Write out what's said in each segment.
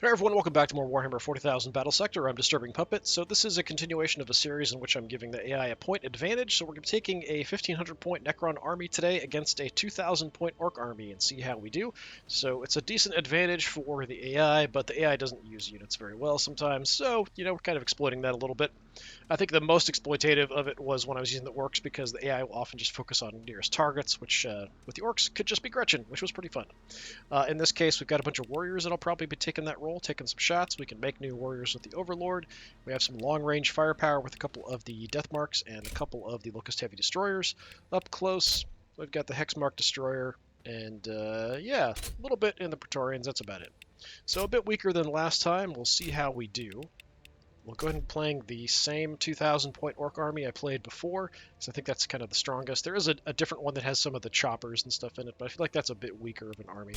Hey everyone, welcome back to more Warhammer 40,000 Battlesector. I'm DisturbingPuppet. So this is a continuation of a series in which I'm giving the AI a point advantage. So we're taking a 1,500 point Necron army today against a 2,000 point Ork army and see how we do. So it's a decent advantage for the AI, but the AI doesn't use units very well sometimes. So, we're kind of exploiting that a little bit. I think the most exploitative of it was when I was using the Orks because the AI will often just focus on nearest targets, which with the Orks could just be Gretchen, which was pretty fun. In this case, we've got a bunch of warriors that'll probably be taking that role, taking some shots. We can make new warriors with the Overlord. We have some long-range firepower with a couple of the Death Marks and a couple of the Locust Heavy Destroyers. Up close, we've got the Hexmark Destroyer, and yeah, a little bit in the Praetorians. That's about it. So a bit weaker than last time. We'll see how we do. We'll go ahead and playing the same 2,000 point Ork army I played before, because I think that's kind of the strongest. There is a different one that has some of the choppers and stuff in it, but I feel like that's a bit weaker of an army.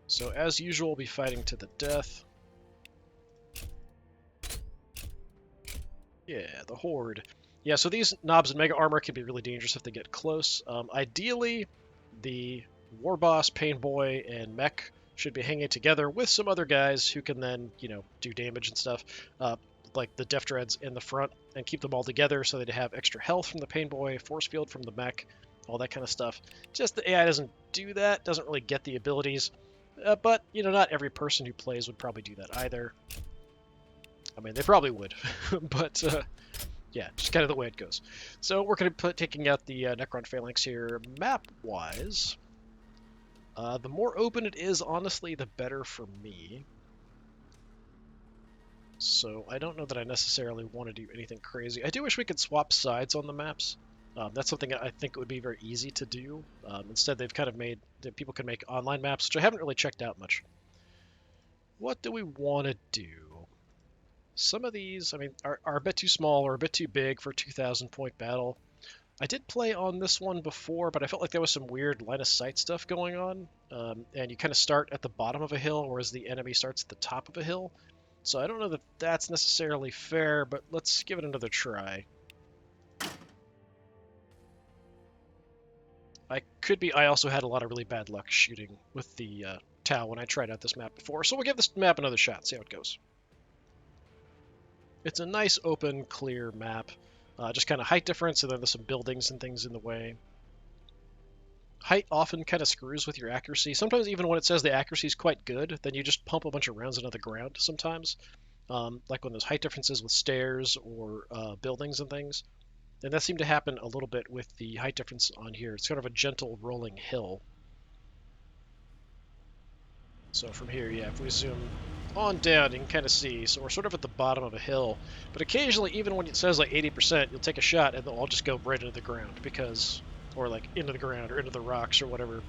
So as usual, we'll be fighting to the death. Yeah, the Horde. Yeah, so these knobs and mega armor can be really dangerous if they get close. Ideally, the War Boss, Pain Boy, and Mech should be hanging together with some other guys who can then, do damage and stuff, like the Def Dreads in the front, and keep them all together so they'd have extra health from the Pain Boy, Force Field from the Mech, all that kind of stuff. Just the AI doesn't do that, doesn't really get the abilities. But, not every person who plays would probably do that either. I mean, they probably would, but yeah, just kind of the way it goes. So we're going to be taking out the Necron Phalanx here. Map-wise, the more open it is, honestly, the better for me. So I don't know that I necessarily want to do anything crazy. I do wish we could swap sides on the maps. That's something I think would be very easy to do. Instead, they've kind of made that people can make online maps, which I haven't really checked out much. What do we want to do? Some of these, I mean, are a bit too small or a bit too big for a 2,000 point battle. I did play on this one before, but I felt like there was some weird line of sight stuff going on. And you kind of start at the bottom of a hill, whereas the enemy starts at the top of a hill. So I don't know that that's necessarily fair, but let's give it another try. I also had a lot of really bad luck shooting with the Tau when I tried out this map before, so we'll give this map another shot, see how it goes. It's a nice, open, clear map. Just kind of height difference, and then there's some buildings and things in the way. Height often kind of screws with your accuracy. Sometimes even when it says the accuracy is quite good, then you just pump a bunch of rounds into the ground sometimes. Like when there's height differences with stairs or buildings and things. And that seemed to happen a little bit with the height difference on here. It's kind of a gentle rolling hill. So from here, yeah, if we zoom on down, you can kind of see. So we're sort of at the bottom of a hill. But occasionally, even when it says like 80%, you'll take a shot and they'll all just go right into the ground because, or like into the ground or into the rocks or whatever.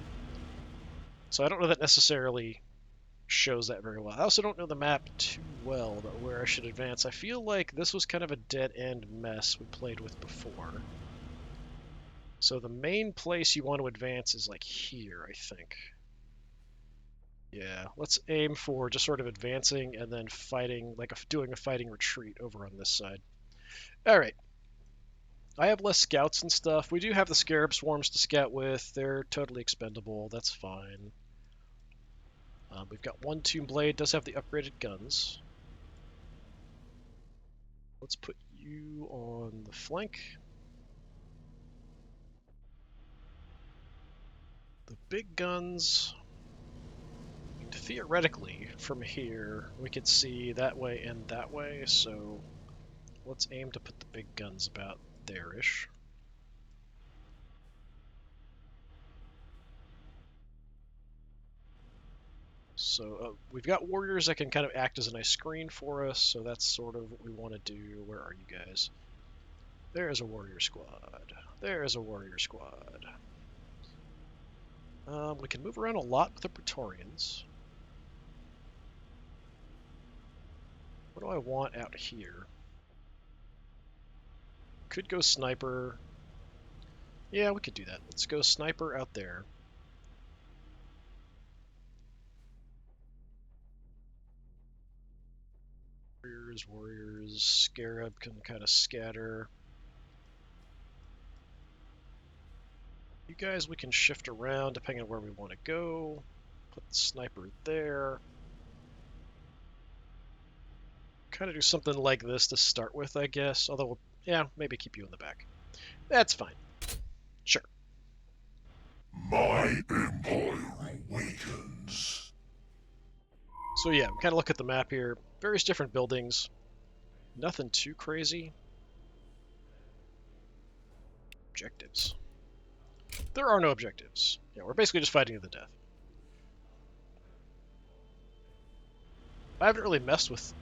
So I don't know that necessarily shows that very well. I also don't know the map too well about where I should advance. I feel like this was kind of a dead-end mess we played with before. So the main place you want to advance is like here, I think. Yeah, let's aim for just sort of advancing and then fighting, like doing a fighting retreat over on this side. All right. I have less scouts and stuff. We do have the Scarab Swarms to scout with. They're totally expendable. That's fine. We've got one Tomb Blade. Does have the upgraded guns. Let's put you on the flank. The big guns, theoretically, from here, we could see that way and that way, so let's aim to put the big guns about there-ish. So we've got warriors that can kind of act as a nice screen for us, so that's sort of what we want to do. Where are you guys? There is a warrior squad. There is a warrior squad. We can move around a lot with the Praetorians. What do I want out here? Could go sniper. Yeah, we could do that. Let's go sniper out there. Warriors. Scarab can kind of scatter. You guys, we can shift around depending on where we want to go. Put the sniper there. Kind of do something like this to start with, I guess. Although, yeah, maybe keep you in the back. That's fine. Sure. My empire awakens. So yeah, kind of look at the map here. Various different buildings. Nothing too crazy. Objectives. There are no objectives. Yeah, we're basically just fighting to the death. I haven't really messed with...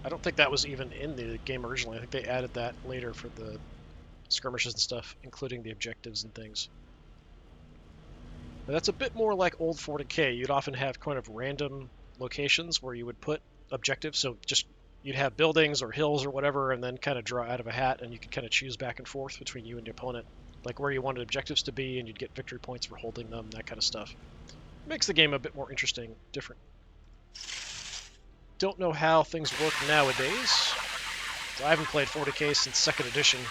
I don't think that was even in the game originally. I think they added that later for the skirmishes and stuff, including the objectives and things. But that's a bit more like old 40k. You'd often have kind of random locations where you would put objectives. So just you'd have buildings or hills or whatever, and then kind of draw out of a hat, and you could kind of choose back and forth between you and your opponent, like where you wanted objectives to be, and you'd get victory points for holding them, that kind of stuff. Makes the game a bit more interesting, different. Don't know how things work nowadays. I haven't played 40k since 2nd edition,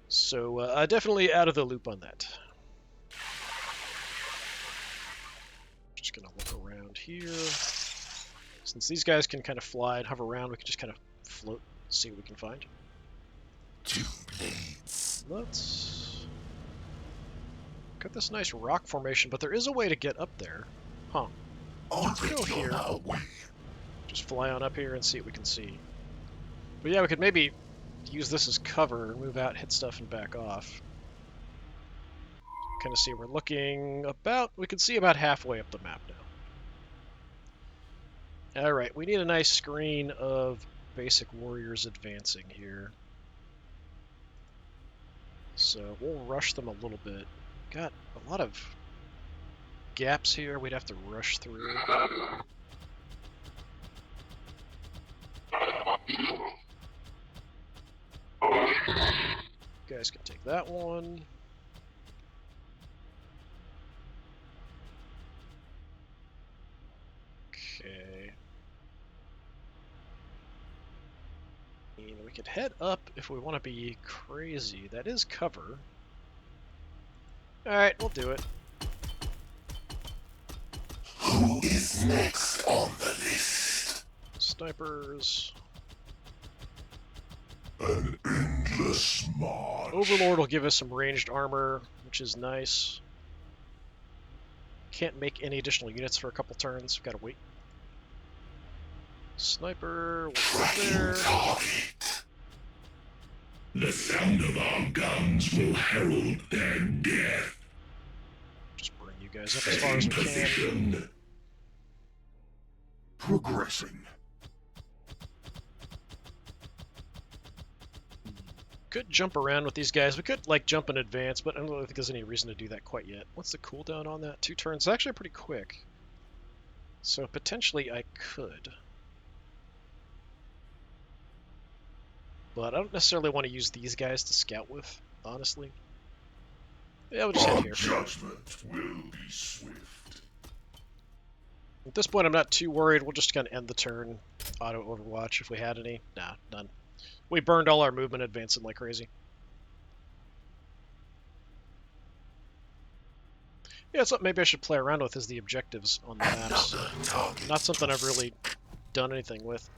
so definitely out of the loop on that. Just gonna look around here. Since these guys can kind of fly and hover around, we can just kind of float, see what we can find. 2 blades. Let's got this nice rock formation, but there is a way to get up there. Huh. Let's go here. Just fly on up here and see what we can see. But yeah, we could maybe use this as cover and move out, hit stuff, and back off. Kind of see we're looking about... We can see about halfway up the map now. Alright, we need a nice screen of basic warriors advancing here. So we'll rush them a little bit. Got a lot of gaps here we'd have to rush through. You guys can take that one. Okay. And we could head up if we want to be crazy. That is cover. Alright, we'll do it. Who is next on the list? Snipers. An endless march. Overlord will give us some ranged armor, which is nice. Can't make any additional units for a couple turns. We've got to wait. Sniper, we'll go there. Target. The sound of our guns will herald their death. Just bring you guys up as far as we can. Position. Progressing. Could jump around with these guys. We could, like, jump in advance, but I don't really think there's any reason to do that quite yet. What's the cooldown on that? 2 turns. It's actually pretty quick. So potentially I could. But I don't necessarily want to use these guys to scout with, honestly. Yeah, we'll just head here. Judgment will be swift. At this point, I'm not too worried. We'll just kind of end the turn. Auto Overwatch if we had any. Nah, none. We burned all our movement advancing like crazy. Yeah, something maybe I should play around with is the objectives on the maps. Not something I've really done anything with.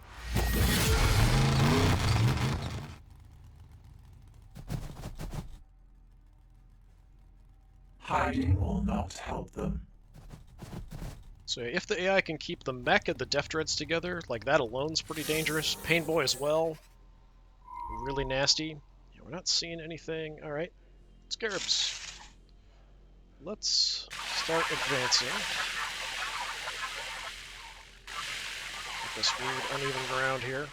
Hiding will not help them. So if the AI can keep the mech and the Death Dreads together, like that alone's pretty dangerous. Pain Boy as well. Really nasty. Yeah, we're not seeing anything. Alright. Scarabs. Let's start advancing. Get this weird uneven ground here.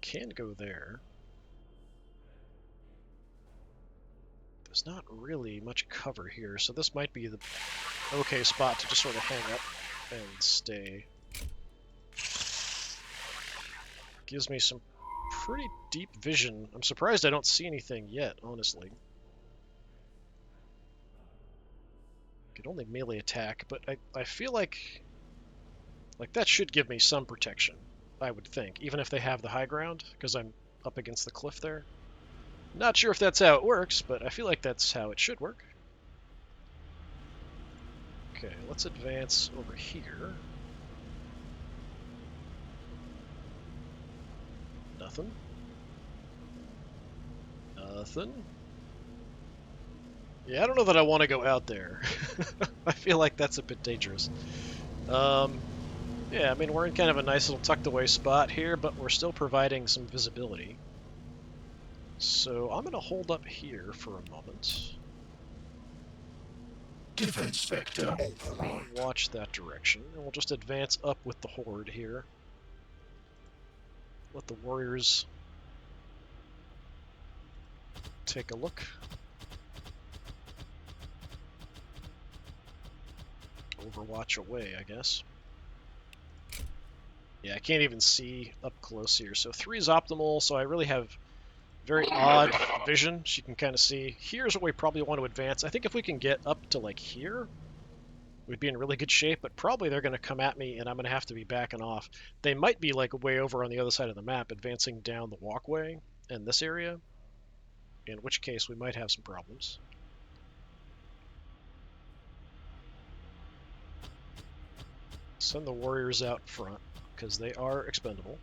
Can go there. There's not really much cover here, so this might be the okay spot to just sort of hang up and stay. Gives me some pretty deep vision. I'm surprised I don't see anything yet, honestly. Could only melee attack, but I feel like that should give me some protection, I would think, even if they have the high ground, because I'm up against the cliff there. Not sure if that's how it works, but I feel like that's how it should work. Okay, let's advance over here. Nothing. Nothing. Yeah, I don't know that I want to go out there. I feel like that's a bit dangerous. Yeah, I mean, we're in kind of a nice little tucked away spot here, but we're still providing some visibility. So I'm going to hold up here for a moment. Defense sector authorized. Watch that direction, and we'll just advance up with the horde here. Let the warriors take a look. Overwatch away, I guess. Yeah, I can't even see up close here. So 3 is optimal, so I really have very odd vision. So you can kind of see, here's what we probably want to advance. I think if we can get up to like here, we'd be in really good shape, but probably they're going to come at me and I'm going to have to be backing off. They might be like way over on the other side of the map, advancing down the walkway in this area, in which case we might have some problems. Send the warriors out front, because they are expendable.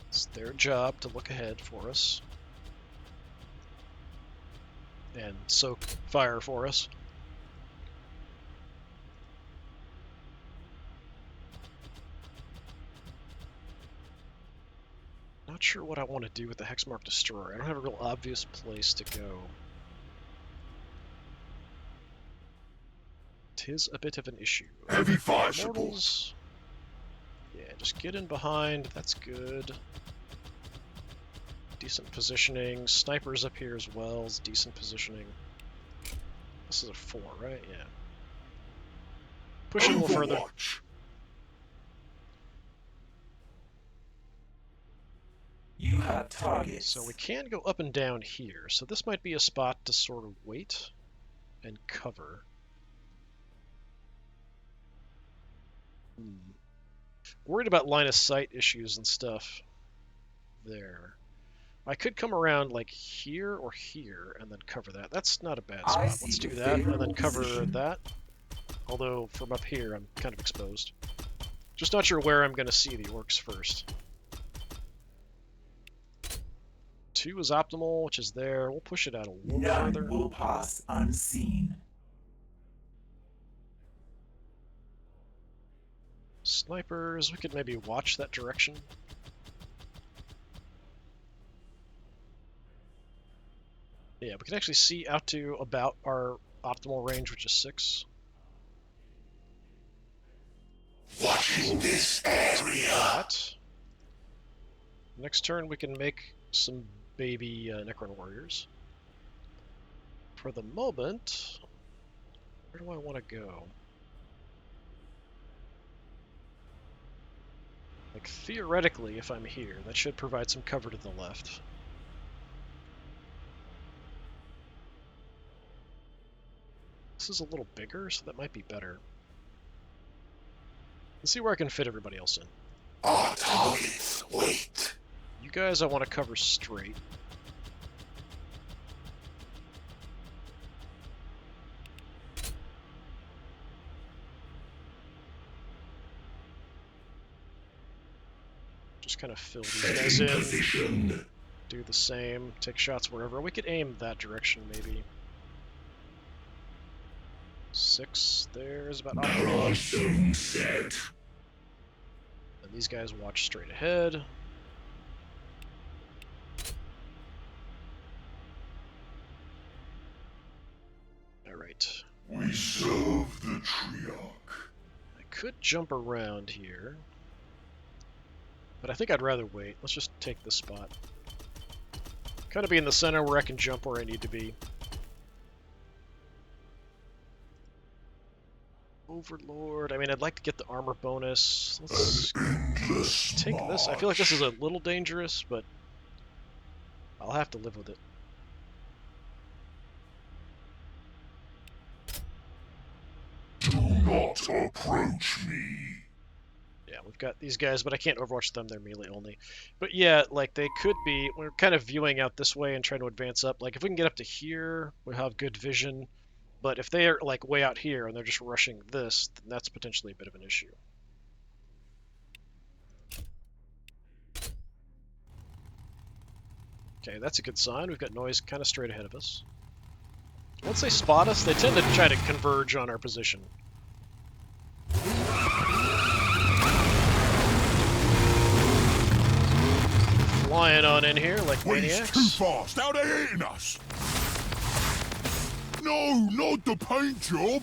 It's their job to look ahead for us and soak fire for us. Not sure what I want to do with the Hexmark Destroyer. I don't have a real obvious place to go. Tis a bit of an issue. Heavy fire Mortals. Yeah, just get in behind. That's good. Decent positioning. Snipers up here as well. Is decent positioning. This is a 4, right? Yeah. Push it a little further. You have targets. So we can go up and down here. So this might be a spot to sort of wait and cover. Worried about line of sight issues and stuff there. I could come around like here or here and then cover that. That's not a bad spot. Let's do that and then cover that. Although from up here I'm kind of exposed. Just not sure where I'm going to see the orcs first. 2 is optimal, which is there. We'll push it out a little further. None will pass unseen. Snipers, we could maybe watch that direction. Yeah, we can actually see out to about our optimal range, which is 6. Watching this area. Next turn we can make some baby Necron warriors. For the moment, where do I want to go? Like, theoretically, if I'm here, that should provide some cover to the left. This is a little bigger, so that might be better. Let's see where I can fit everybody else in. Our targets wait. You guys I want to cover straight. Just kind of fill these guys in. Position. Do the same. Take shots wherever. We could aim that direction, maybe. 6 there is about optimal. Barrage zone set. And these guys watch straight ahead. Alright. We serve the Triarch. I could jump around here, but I think I'd rather wait. Let's just take this spot. Kind of be in the center where I can jump where I need to be. Overlord. I mean, I'd like to get the armor bonus. Let's take this. I feel like this is a little dangerous, but I'll have to live with it. Do not approach me. Yeah, we've got these guys, but I can't overwatch them. They're melee only. But yeah, like they could be. We're kind of viewing out this way and trying to advance up. Like if we can get up to here, we have good vision. But if they are like way out here and they're just rushing this, then that's potentially a bit of an issue. Okay, that's a good sign. We've got noise kind of straight ahead of us. Once they spot us, they tend to try to converge on our position. Flying on in here like maniacs. Too fast! Now they're eating us! No, not the paint job!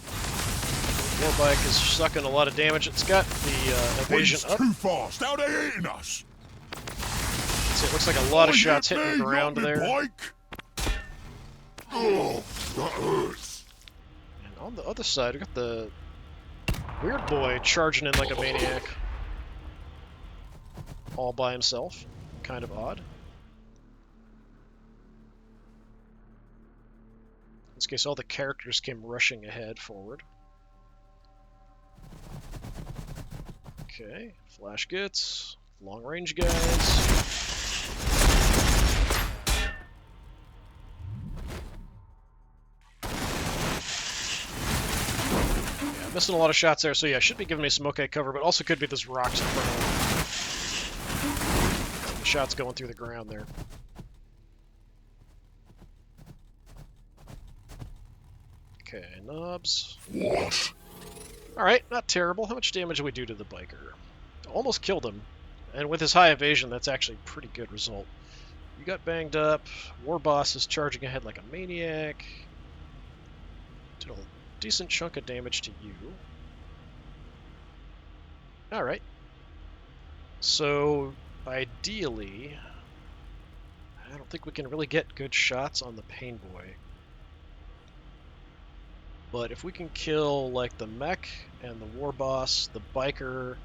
Warbike is sucking a lot of damage. It's got the evasion up. Too fast! Now they're eating us! So it looks like a lot of shots hitting the ground there. Bike. Oh, that hurts. And on the other side, we got the weird boy charging in like a maniac. All by himself. Kind of odd. In this case, all the characters came rushing ahead forward. Okay, flash gets, long range guys. Yeah, missing a lot of shots there, so yeah, should be giving me some okay cover, but also could be this rocks in front of him. The shot's going through the ground there. Okay, knobs. What? Alright, not terrible. How much damage did we do to the biker? Almost killed him. And with his high evasion, that's actually a pretty good result. You got banged up. War Boss is charging ahead like a maniac. Did a decent chunk of damage to you. Alright. So, ideally, I don't think we can really get good shots on the Pain Boy. But if we can kill, like, the mech and the war boss, the biker,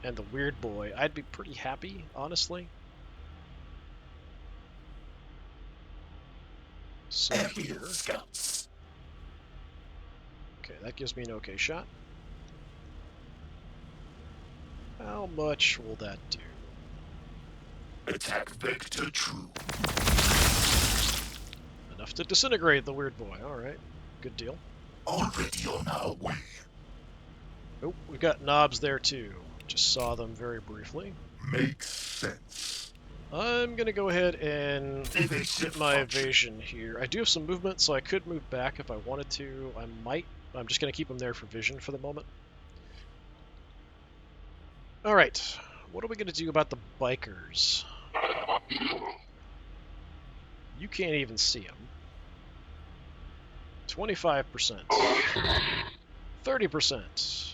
and the weird boy, I'd be pretty happy, honestly. So here. Okay, that gives me an okay shot. How much will that do? Attack vector true. Enough to disintegrate the weird boy. Alright, good deal. Already on our way. Oh, we've got knobs there too. Just saw them very briefly. Makes sense. I'm gonna go ahead and get my evasion here. I do have some movement, so I could move back if I wanted to. I might. I'm just gonna keep them there for vision for the moment. Alright, what are we gonna do about the bikers? You can't even see them. 25%. 30%.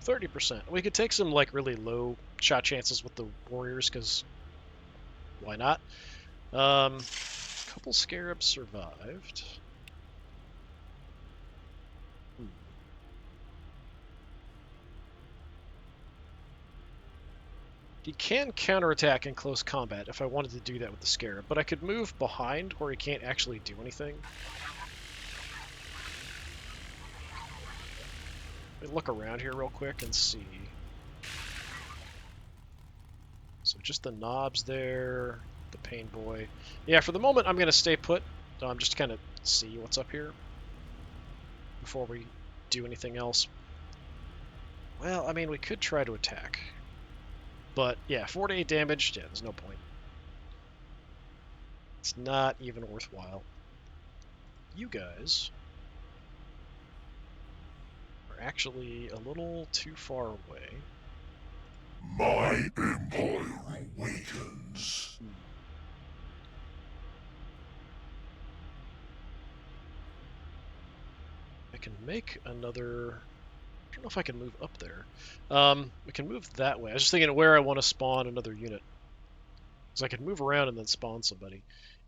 30%. We could take some like really low shot chances with the warriors, because why not? Couple scarabs survived. He can counterattack in close combat if I wanted to do that with the scarab, but I could move behind where he can't actually do anything. Let me look around here real quick and see. So just the knobs there, the Pain Boy. Yeah, for the moment I'm going to stay put. Just to kind of see what's up here before we do anything else. Well, I mean, we could try to attack. But yeah, 4 to 8 damage, yeah, there's no point. It's not even worthwhile. You guys are actually a little too far away. My empire awakens. I can make another... I don't know if I can move up there. We can move that way. I was just thinking where I want to spawn another unit. Because I could move around and then spawn somebody.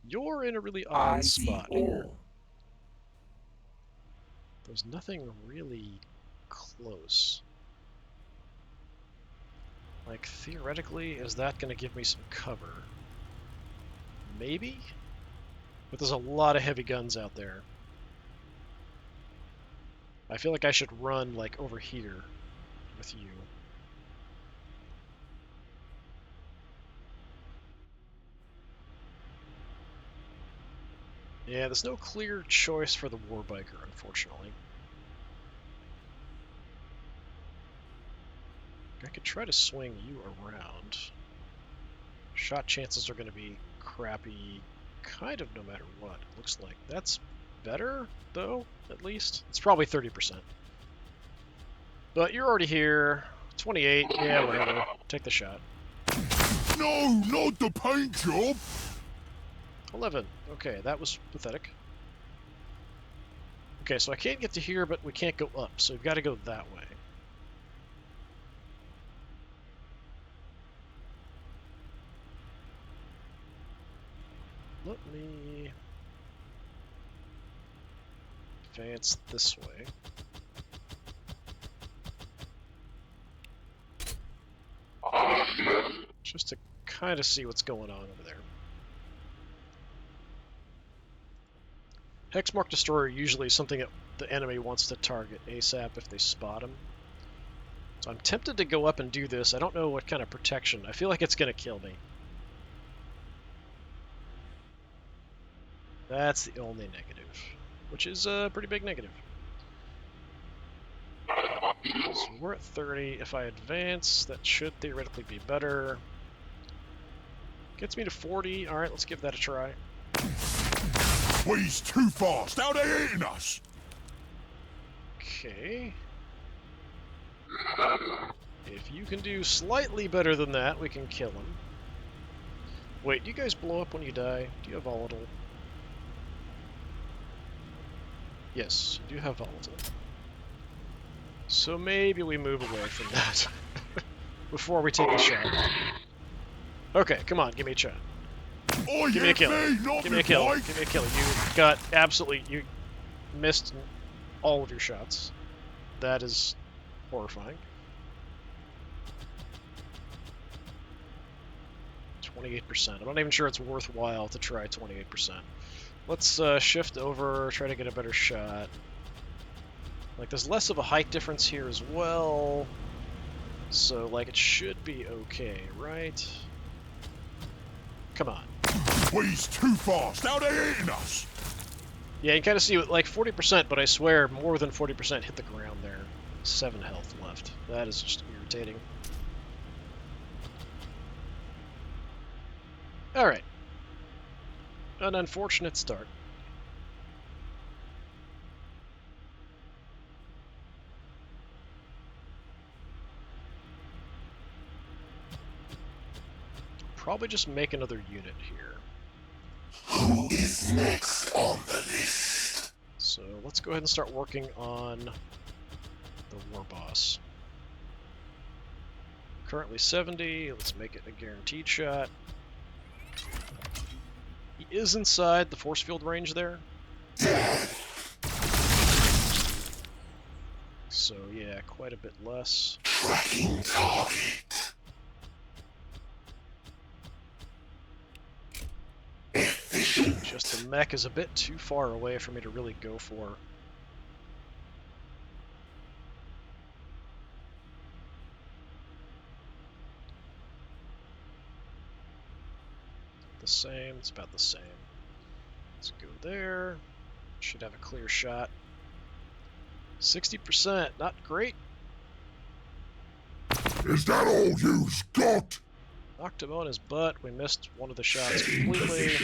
You're in a really odd spot here. There's nothing really close. Like, theoretically, is that going to give me some cover? Maybe? But there's a lot of heavy guns out there. I feel like I should run, like, over here with you. Yeah, there's no clear choice for the Warbiker, unfortunately. I could try to swing you around. Shot chances are going to be crappy kind of no matter what, it looks like. That's better, though, at least. It's probably 30%. But you're already here. 28, yeah, whatever. Take the shot. No, not the paint job! 11. Okay, that was pathetic. Okay, so I can't get to here, but we can't go up, so we've got to go that way. Let me advance this way. Just to kind of see what's going on over there. Hexmark Destroyer usually is something that the enemy wants to target ASAP if they spot him. So I'm tempted to go up and do this. I don't know what kind of protection. I feel like it's going to kill me. That's the only negative, which is a pretty big negative. So we're at 30. If I advance, that should theoretically be better. Gets me to 40. All right, let's give that a try. He's too fast. Now they're hitting us. Okay. If you can do slightly better than that, we can kill him. Wait, do you guys blow up when you die? Do you have volatile? Yes, you do have volatile. So maybe we move away from that before we take the shot. Okay, come on, give me a shot. Oh, Give me a kill. Give me a kill. Bike. Give me a kill. You got absolutely... You missed all of your shots. That is horrifying. 28%. I'm not even sure it's worthwhile to try 28%. Let's shift over, try to get a better shot. Like, there's less of a height difference here as well. So, like, it should be okay, right? Come on. He's too fast. Now they're hitting us. Yeah, you can kind of see, like, 40%, but I swear more than 40% hit the ground there. 7 health left. That is just irritating. Alright. An unfortunate start. Probably just make another unit here. Who is next on the list? So let's go ahead and start working on the war boss. Currently 70, let's make it a guaranteed shot. He is inside the force field range there. So yeah, quite a bit less. Tracking target. Just the mech is a bit too far away for me to really go for. The same, it's about the same. Let's go there. Should have a clear shot. 60%, not great. Is that all you've got? Knocked him on his butt. We missed one of the shots completely.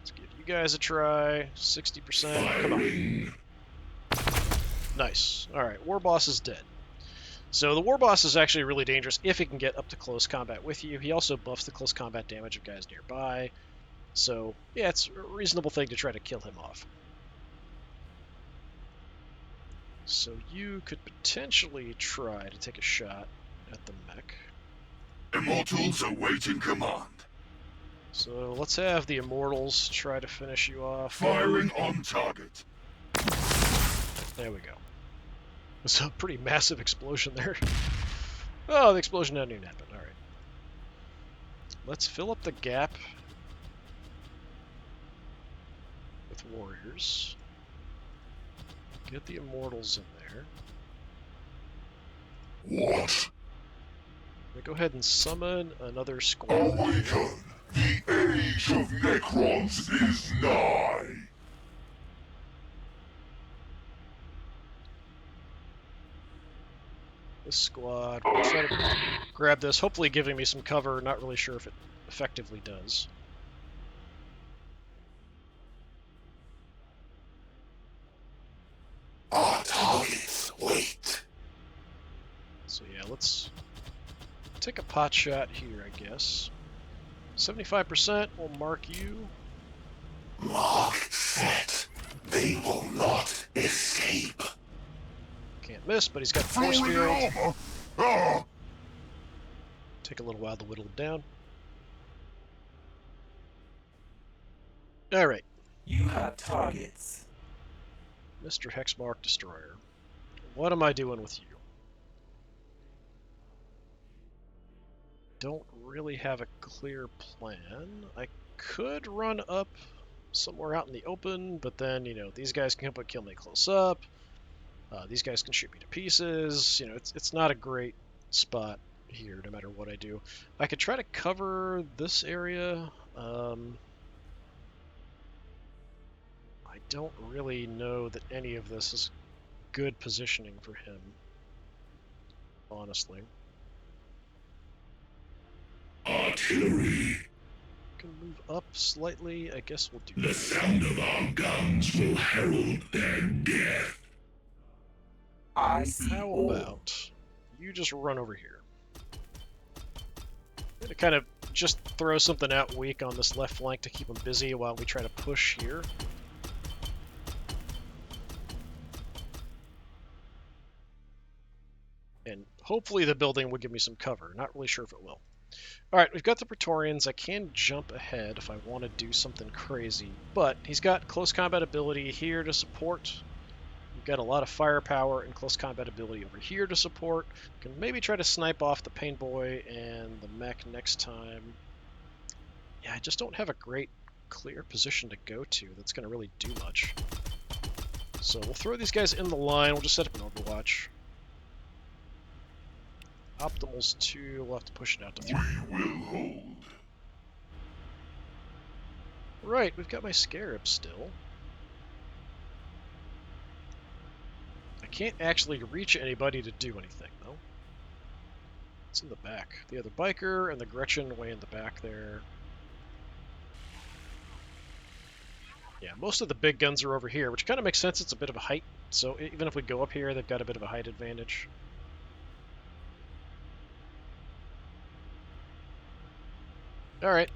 Let's give you guys a try. 60%. Come on. Nice. Alright, War Boss is dead. So the War Boss is actually really dangerous if he can get up to close combat with you. He also buffs the close combat damage of guys nearby. So, yeah, it's a reasonable thing to try to kill him off. So you could potentially try to take a shot at the mech. Immortals awaiting command. So let's have the Immortals try to finish you off. Firing on target. There we go. It's a pretty massive explosion there. Oh, the explosion hadn't even happened. Alright. Let's fill up the gap with warriors. Get the Immortals in there. What? We go ahead and summon another squad. Awaken. The age of Necrons is nigh. This squad will try to grab this, hopefully giving me some cover. Not really sure if it effectively does. Our targets wait. So yeah, let's take a pot shot here, I guess. 75% will mark you. Mark set. They will not escape. Can't miss, but he's got force field. Ah! Take a little while to whittle it down. Alright, You have targets. Mr. Hexmark Destroyer. What am I doing with you? Don't really have a clear plan. I could run up somewhere out in the open, but then, you know, these guys can kill me close up. These guys can shoot me to pieces. You know, it's not a great spot here, no matter what I do. I could try to cover this area. I don't really know that any of this is good positioning for him, honestly. Artillery. Can move up slightly. I guess we'll do The that. sound of our guns will herald their death. I see How all. about you just run over here? I'm gonna kind of just throw something out weak on this left flank to keep them busy while we try to push here. And hopefully the building will give me some cover. Not really sure if it will. Alright, we've got the Praetorians. I can jump ahead if I want to do something crazy, but he's got close combat ability here to support. We've got a lot of firepower and close combat ability over here to support. Can maybe try to snipe off the Pain Boy and the mech next time. Yeah, I just don't have a great clear position to go to that's going to really do much. So we'll throw these guys in the line. We'll just set up an Overwatch. Optimal's 2, we'll have to push it out to 3. We will hold. Right, we've got my Scarab still. I can't actually reach anybody to do anything, though. It's in the back. The other biker and the Gretchen way in the back there. Yeah, most of the big guns are over here, which kind of makes sense. It's a bit of a height, so even if we go up here, they've got a bit of a height advantage. Alright.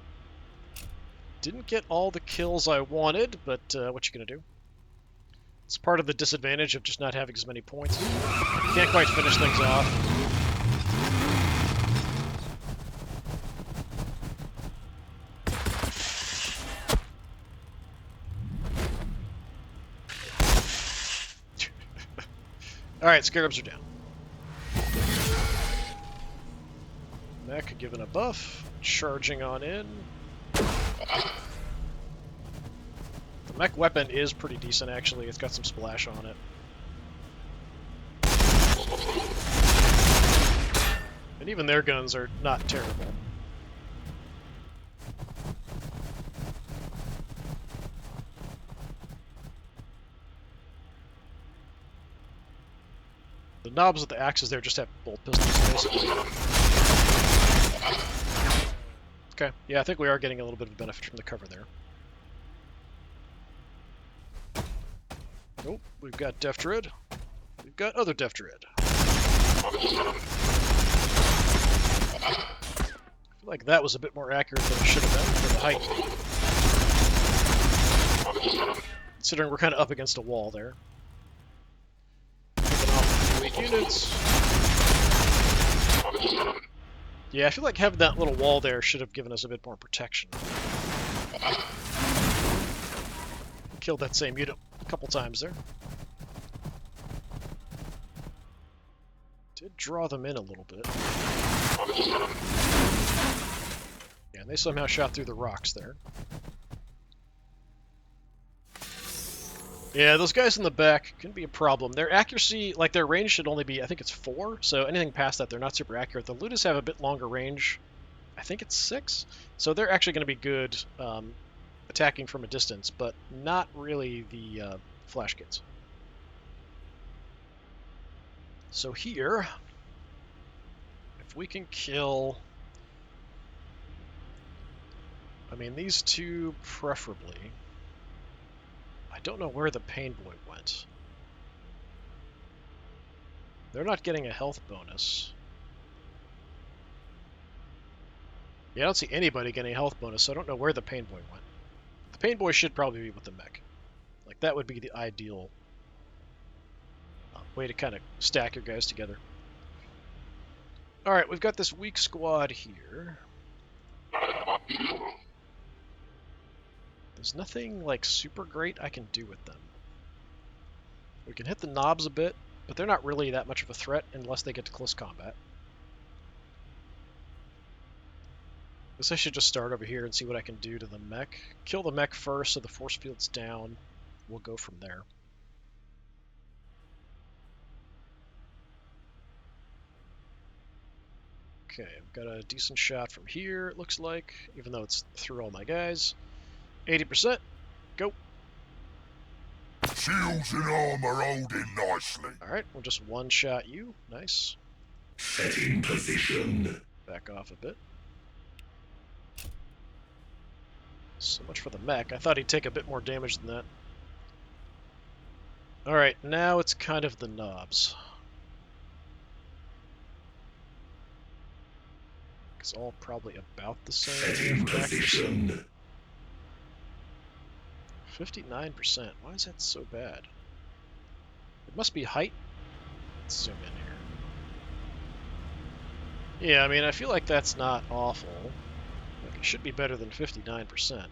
Didn't get all the kills I wanted, but what you gonna do? It's part of the disadvantage of just not having as many points. You can't quite finish things off. Alright, Scarabs are down. Mech given a buff. Charging on in. The mech weapon is pretty decent, actually. It's got some splash on it. And even their guns are not terrible. The knobs with the axes there just have bolt pistols, basically. Okay, yeah, I think we are getting a little bit of benefit from the cover there. Nope, we've got Deft Dread. We've got other Deft Dread. I feel like that was a bit more accurate than it should have been for the height. Considering we're kind of up against a wall there. Picking off weak units. Yeah, I feel like having that little wall there should have given us a bit more protection. Killed that same unit a couple times there. Did draw them in a little bit. Yeah, and they somehow shot through the rocks there. Yeah, those guys in the back can be a problem. Their accuracy, like their range should only be, I think it's 4, so anything past that, they're not super accurate. The Ludus have a bit longer range. I think it's 6. So they're actually going to be good attacking from a distance, but not really the flash kids. So here, if we can kill... I mean, these two preferably. I don't know where the Pain Boy went. They're not getting a health bonus. Yeah, I don't see anybody getting a health bonus, so I don't know where the Pain Boy went. The Pain Boy should probably be with the mech. Like, that would be the ideal way to kind of stack your guys together. Alright, we've got this weak squad here. There's nothing, like, super great I can do with them. We can hit the knobs a bit, but they're not really that much of a threat unless they get to close combat. Guess I should just start over here and see what I can do to the mech. Kill the mech first so the force field's down. We'll go from there. Okay, I've got a decent shot from here, it looks like, even though it's through all my guys. 80%. Go. Shields and armor holding nicely. Alright, we'll just one-shot you. Nice. Setting position. Back off a bit. So much for the mech. I thought he'd take a bit more damage than that. Alright, now it's kind of the knobs. It's all probably about the same. Setting position. 59%. Why is that so bad? It must be height. Let's zoom in here. Yeah, I mean, I feel like that's not awful. Like, it should be better than 59%. Like,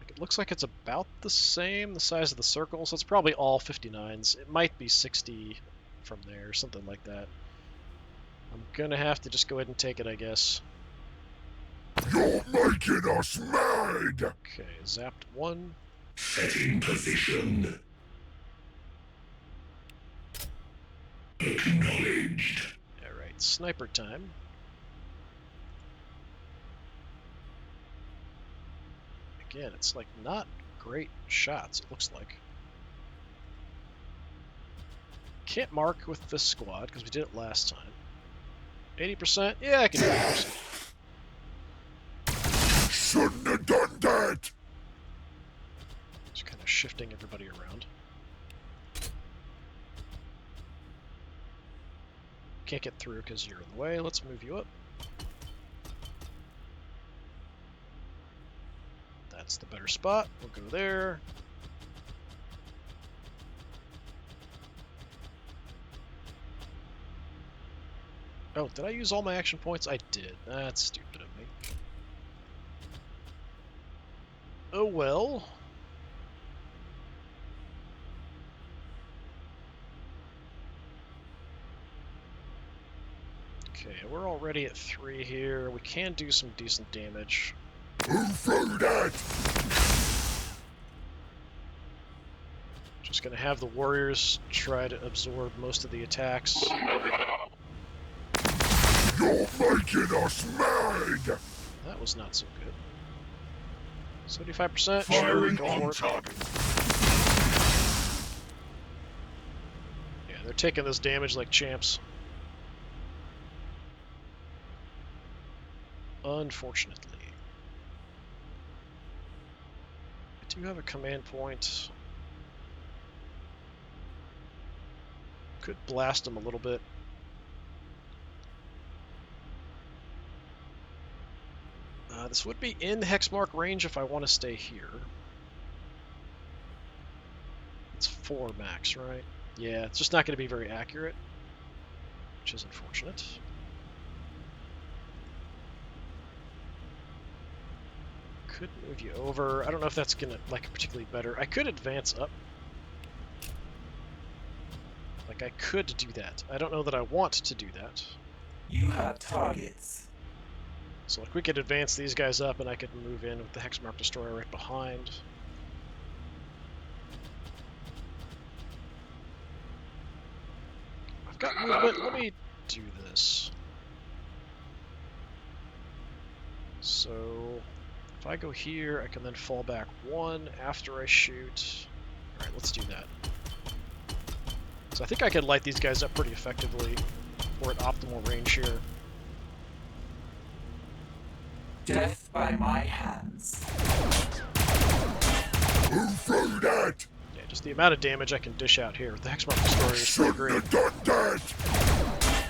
it looks like it's about the same, the size of the circle, so it's probably all 59s. It might be 60 from there, something like that. I'm gonna have to just go ahead and take it, I guess. You're making us mad! Okay, zapped 1. Setting position. Acknowledged. Alright, sniper time. Again, it's like not great shots, it looks like. Can't mark with this squad because we did it last time. 80%? Yeah, I can do it. Shouldn't have done that! Just kind of shifting everybody around. Can't get through because you're in the way. Let's move you up. That's the better spot. We'll go there. Oh, did I use all my action points? I did. That's stupid of me. Oh well. Okay, we're already at 3 here. We can do some decent damage. Who threw that? Just gonna have the warriors try to absorb most of the attacks. You're making us mad! That was not so good. 75%. Firing Sure, go on for it. target. Yeah, they're taking this damage like champs. Unfortunately. I do have a command point. Could blast them a little bit. This would be in hexmark range if I want to stay here. It's 4 max, right? Yeah, it's just not going to be very accurate, which is unfortunate. Could move you over. I don't know if that's going to like particularly better. I could advance up. Like, I could do that. I don't know that I want to do that. You have targets. So, like, we could advance these guys up, and I could move in with the Hexmark Destroyer right behind. I've got movement. Let me do this. So if I go here, I can then fall back 1 after I shoot. Alright, let's do that. So I think I can light these guys up pretty effectively. We're at optimal range here. Death by my hands. Move through that! Yeah, just the amount of damage I can dish out here with the Hexmark Destroyer is pretty great. Shouldn't have done that!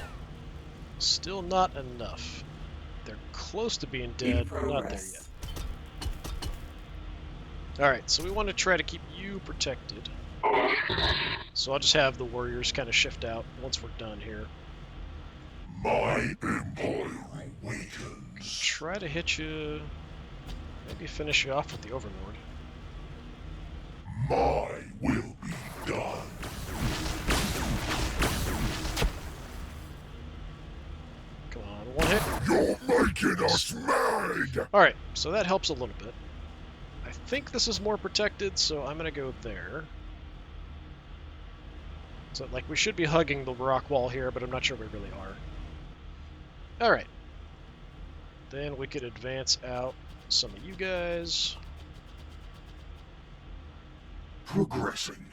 Still not enough. They're close to being dead, but not there yet. Alright, so we want to try to keep you protected. So I'll just have the warriors kind of shift out once we're done here. My empire awakens. Try to hit you. Maybe finish you off with the Overlord. My will be done. Come on, 1 hit. You're making us mad! Alright, so that helps a little bit. I think this is more protected, so I'm going to go there. So, like, we should be hugging the rock wall here, but I'm not sure we really are. Alright. Then we could advance out some of you guys. Progressing.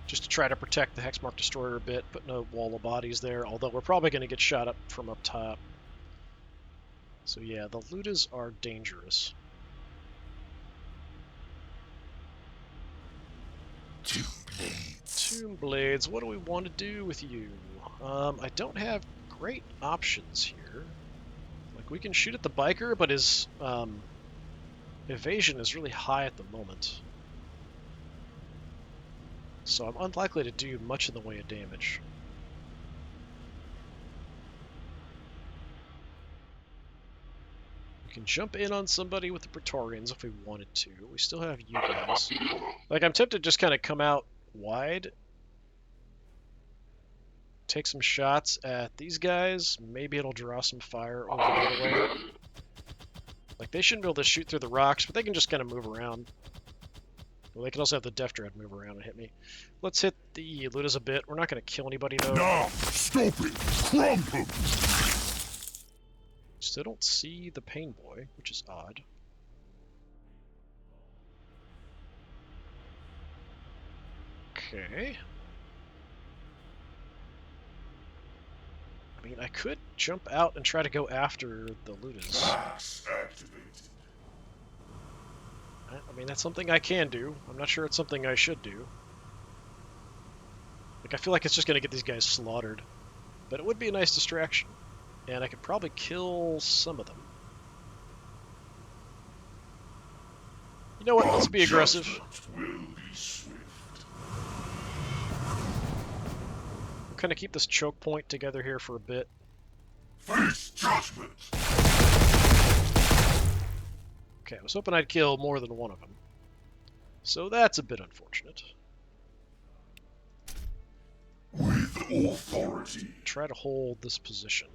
Just to try to protect the Hexmark Destroyer a bit, putting a wall of bodies there, although we're probably going to get shot up from up top. So yeah, the Ludas are dangerous. Tomb Blades, what do we want to do with you? I don't have great options here. Like, we can shoot at the biker, but his evasion is really high at the moment. So I'm unlikely to do much in the way of damage. We can jump in on somebody with the Praetorians if we wanted to. We still have you guys. Like, I'm tempted to just kind of come out wide. Take some shots at these guys. Maybe it'll draw some fire over the other way. Like, they shouldn't be able to shoot through the rocks, but they can just kind of move around. Well, they can also have the Death Dread move around and hit me. Let's hit the Ludas a bit. We're not going to kill anybody, though. Now, stop it! Crumple! Still don't see the Pain Boy, which is odd. Okay. I mean, I could jump out and try to go after the Ludas. Pass activated. I mean, that's something I can do. I'm not sure it's something I should do. Like, I feel like it's just going to get these guys slaughtered. But it would be a nice distraction. And I could probably kill some of them. You know what? Let's be aggressive. Will be swift. We'll kind of keep this choke point together here for a bit. Face judgment! Okay, I was hoping I'd kill more than one of them. So that's a bit unfortunate. With authority. Try to hold this position.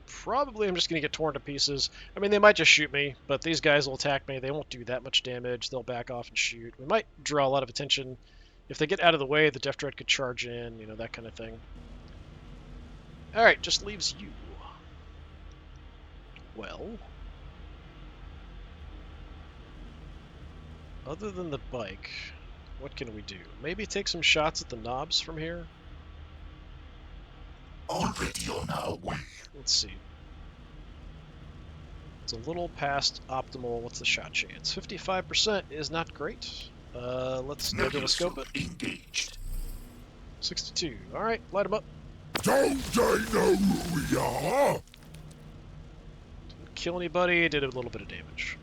Probably I'm just going to get torn to pieces. I mean, they might just shoot me, but these guys will attack me. They won't do that much damage. They'll back off and shoot. We might draw a lot of attention. If they get out of the way, the Death Dread could charge in, you know, that kind of thing. Alright, just leaves you. Well, other than the bike, what can we do? Maybe take some shots at the knobs from here? Already on our way. Let's see. It's a little past optimal. What's the shot chance? 55% is not great. Let's nebula scope it. Engaged. 62. Alright, light them up. Don't they know who we are? Didn't kill anybody, did a little bit of damage.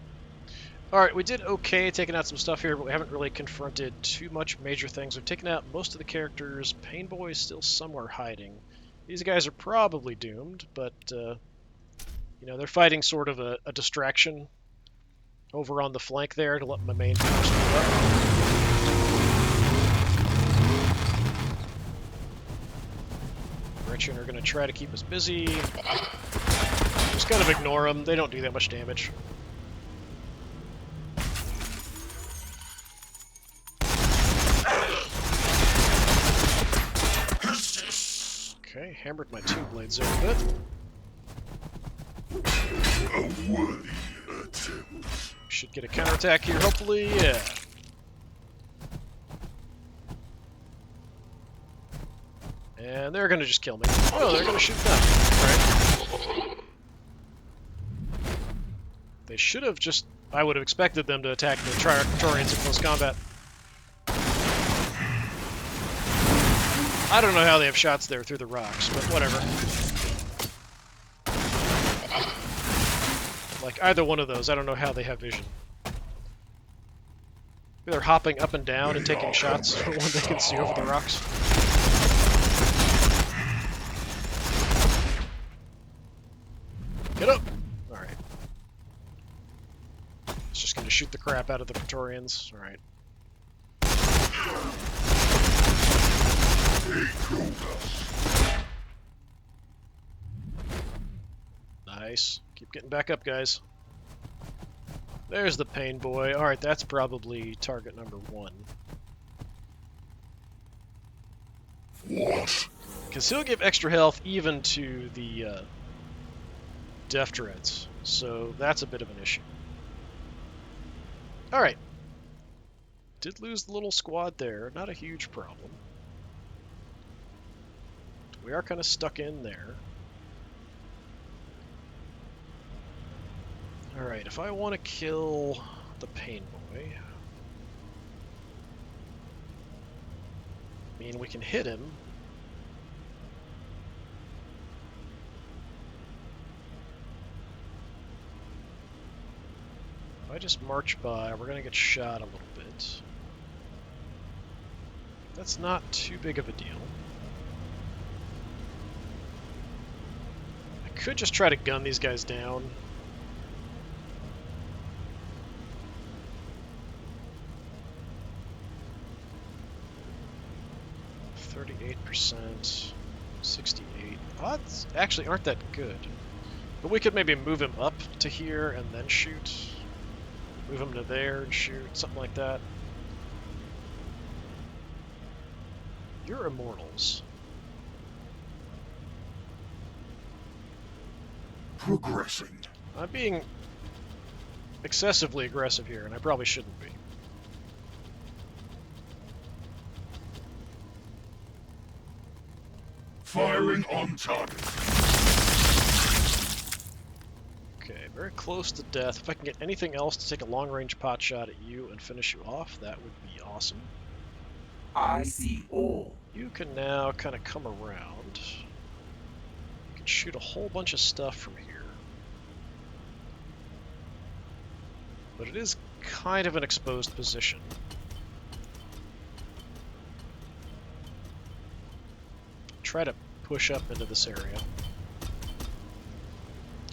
Alright, we did okay taking out some stuff here, but we haven't really confronted too much major things. We've taken out most of the characters. Pain Boy is still somewhere hiding. These guys are probably doomed, but, you know, they're fighting sort of a distraction over on the flank there to let my main force move up. Gretchen are going to try to keep us busy. Just kind of ignore them. They don't do that much damage. Okay, hammered my two blades there a bit. A worthy attempt. Should get a counterattack here, hopefully. Yeah. And they're gonna just kill me. Oh, they're gonna shoot them. Right. They should have just... I would have expected them to attack the Praetorians in close combat. I don't know how they have shots there through the rocks, but whatever. Like, either one of those, I don't know how they have vision. They're hopping up and down and taking shots for one they can see over the rocks. Get up! Alright. It's just gonna shoot the crap out of the Praetorians. Alright. Nice. Keep getting back up, guys. There's the pain boy. Alright, that's probably target number 1. What? Because he'll give extra health even to the Death Dreads. So that's a bit of an issue. Alright. Did lose the little squad there. Not a huge problem. We are kind of stuck in there. Alright, if I want to kill the Pain Boy... I mean, we can hit him. If I just march by, we're going to get shot a little bit. That's not too big of a deal. I could just try to gun these guys down. %, 68. Odds actually aren't that good. But we could maybe move him up to here and then shoot. Move him to there and shoot, something like that. You're immortals. Progressing. I'm being excessively aggressive here, and I probably shouldn't be. Firing on target. Okay, very close to death. If I can get anything else to take a long-range pot shot at you and finish you off, that would be awesome. I see all. You can now kind of come around. You can shoot a whole bunch of stuff from here. But it is kind of an exposed position. Try to push up into this area.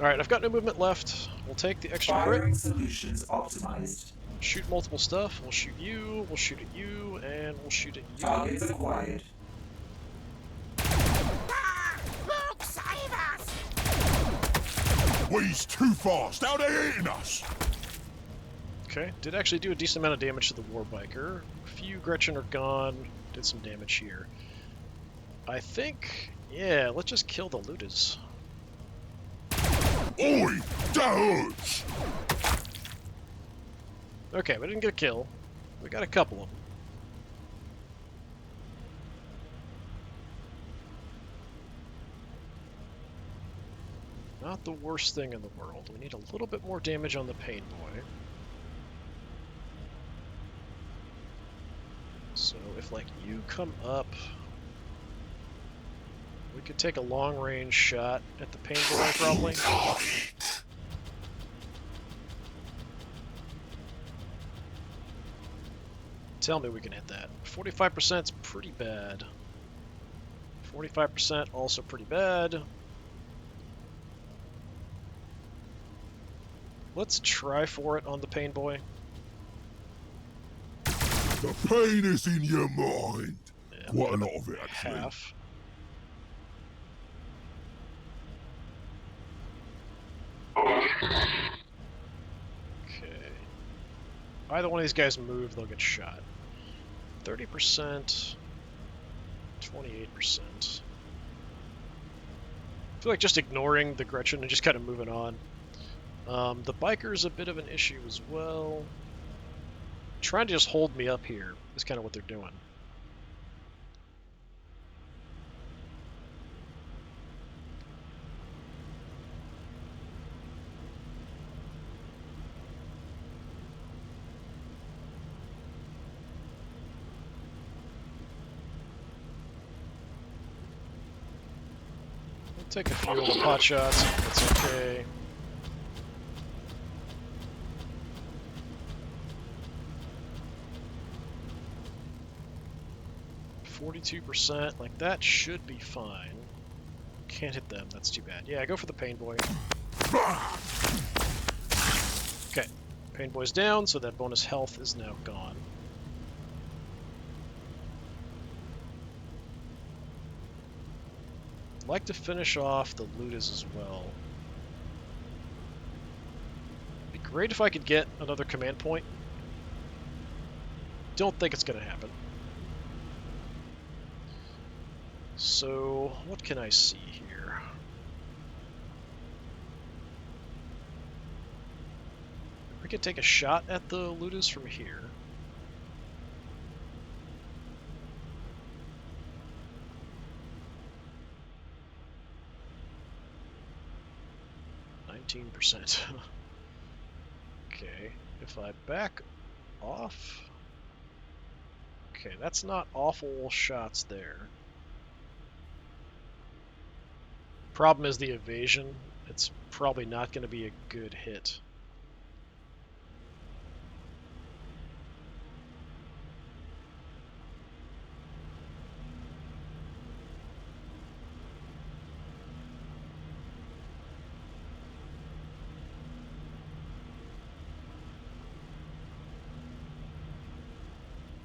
Alright, I've got no movement left. We'll take the extra Firing crit. solutions optimized. Shoot multiple stuff. We'll shoot you, we'll shoot at you, and we'll shoot at you. Targets acquired. Look, save us! We's too fast. Now they're eating us. Okay, did actually do a decent amount of damage to the Warbiker. A few Gretchen are gone. Did some damage here. I think, yeah, let's just kill the looters. Oi, that hurts. Okay, we didn't get a kill. We got a couple of them. Not the worst thing in the world. We need a little bit more damage on the Pain Boy. So if, like, you come up, we could take a long-range shot at the Pain Boy, probably. Tell me we can hit that. 45% is pretty bad. 45% also pretty bad. Let's try for it on the Pain Boy. The pain is in your mind. Yeah, Quite a lot of it, actually. half. Okay. Either one of these guys move, they'll get shot. 30%, 28%. feel like just ignoring the Gretchen and just kind of moving on. The biker's a bit of an issue as well. Trying to just hold me up here is kind of what they're doing. Take a few of the pot shots, that's okay. %, like that should be fine. Can't hit them, that's too bad. Yeah, go for the Pain Boy. Okay, Pain Boy's down, so that bonus health is now gone. I'd like to finish off the Ludus as well. It'd be great if I could get another command point. Don't think it's going to happen. So, what can I see here? We could take a shot at the Ludus from here. %. Okay, if I back off... Okay, that's not awful shots there. Problem is the evasion. It's probably not going to be a good hit.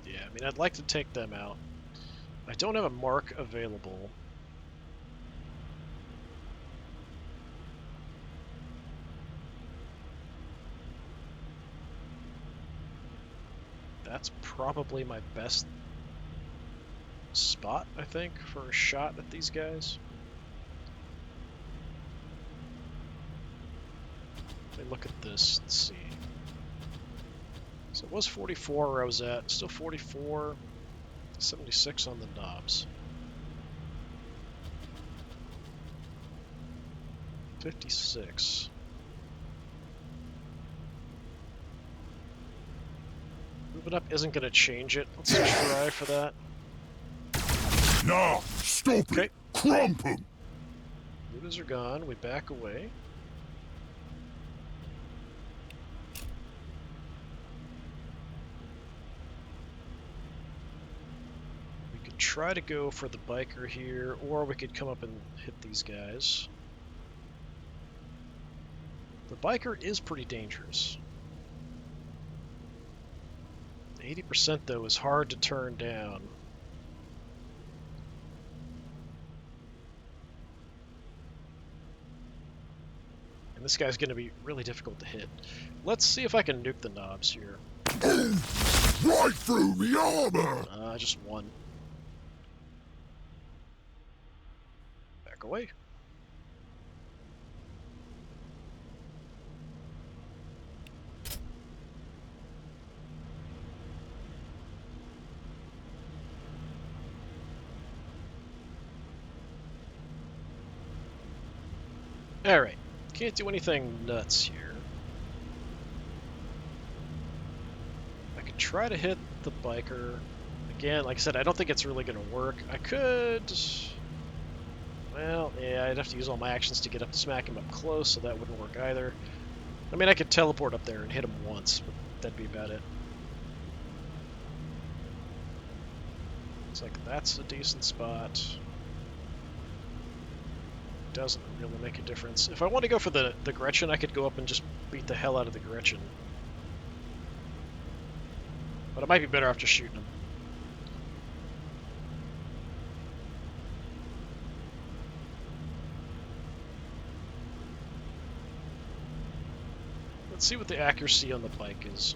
I mean, I'd like to take them out. I don't have a mark available. That's probably my best spot, I think, for a shot at these guys. Let me look at this and see. So it was 44 where I was at, still 44, 76 on the knobs. 56. Moving up isn't going to change it. Let's try for that. Nah, stop Okay. it! Crump 'em! Looters are gone. We back away. Try to go for the biker here, or we could come up and hit these guys. The biker is pretty dangerous. 80% though is hard to turn down. And this guy's going to be really difficult to hit. Let's see if I can nuke the knobs here. Right through me armor! Just one. Away. Alright, can't do anything nuts here. I could try to hit the biker. Again, like I said, I don't think it's really going to work. I could... Well, yeah, I'd have to use all my actions to get up to smack him up close, so that wouldn't work either. I mean, I could teleport up there and hit him once, but that'd be about it. Looks like that's a decent spot. Doesn't really make a difference. If I want to go for the Gretchen, I could go up and just beat the hell out of the Gretchen. But it might be better after shooting him. Let's see what the accuracy on the bike is.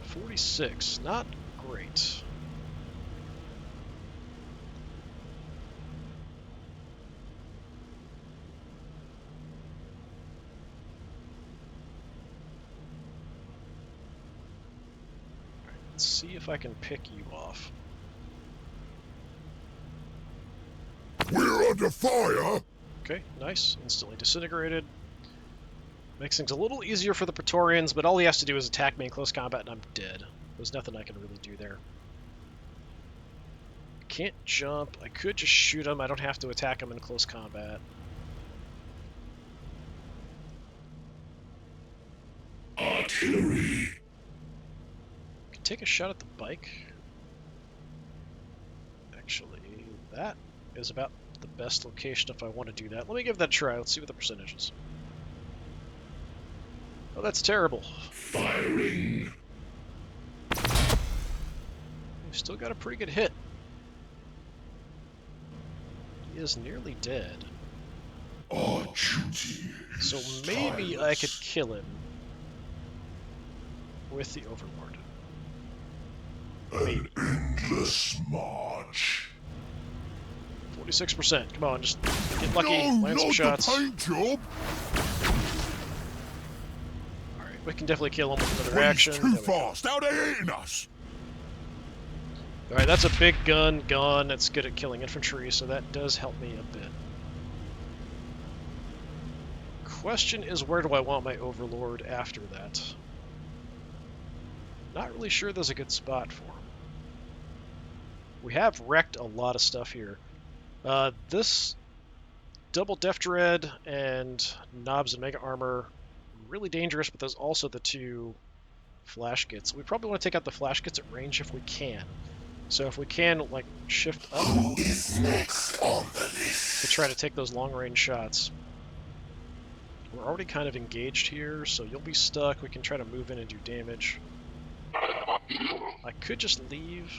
46, not great. Let's see if I can pick you off. We're under fire! Okay, nice. Instantly disintegrated. Makes things a little easier for the Praetorians, but all he has to do is attack me in close combat and I'm dead. There's nothing I can really do there. Can't jump. I could just shoot him. I don't have to attack him in close combat. Artillery! Can take a shot at the bike. Actually, that is about the best location if I want to do that. Let me give that a try. Let's see what the percentage is. Oh, that's terrible. Firing! We've still got a pretty good hit. He is nearly dead. Our duty So is maybe I tireless. could kill him with the Overlord. An endless march. 46%. Come on, just get lucky, No, land some not shots. the paint job! Alright, we can definitely kill him with another He's action. too There we go. fast! Now they're hitting us! Alright, that's a big gun that's good at killing infantry, so that does help me a bit. Question is, where do I want my Overlord after that? Not really sure there's a good spot for him. We have wrecked a lot of stuff here. This double Def Dread and Knobs and Mega Armor, really dangerous, but there's also the two Flash Gits. We probably want to take out the Flash Gits at range if we can. So if we can, like, shift up Who is next on the list? to try to take those long-range shots. We're already kind of engaged here, so you'll be stuck. We can try to move in and do damage. I could just leave.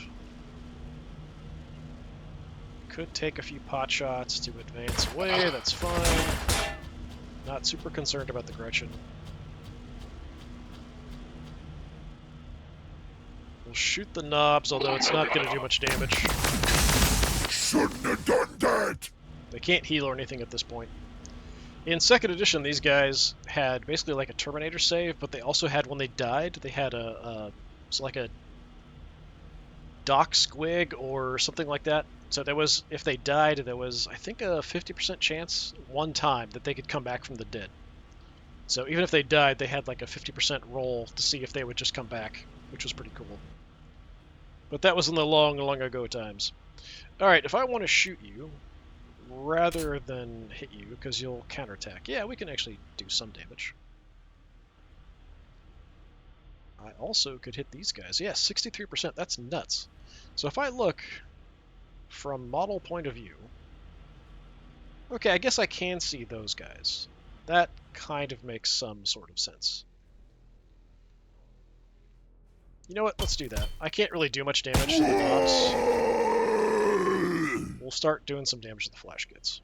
Could take a few pot shots to advance away, that's fine. Not super concerned about the Gretchen. We'll shoot the Knobs, although it's not going to do much damage. Shouldn't have done that! They can't heal or anything at this point. In 2nd edition, these guys had basically like a Terminator save, but they also had, when they died, they had it's like a Doc Squig or something like that. So there was, if they died, there was, I think, a 50% chance one time that they could come back from the dead. So even if they died, they had like a 50% roll to see if they would just come back, which was pretty cool. But that was in the long, long ago times. Alright, if I want to shoot you, rather than hit you, because you'll counterattack, yeah, we can actually do some damage. I also could hit these guys. Yeah, 63%, that's nuts. So if I look from model point of view, okay, I guess I can see those guys. That kind of makes some sort of sense. You know what, let's do that. I can't really do much damage to the Knobs. We'll start doing some damage to the Flash Gits.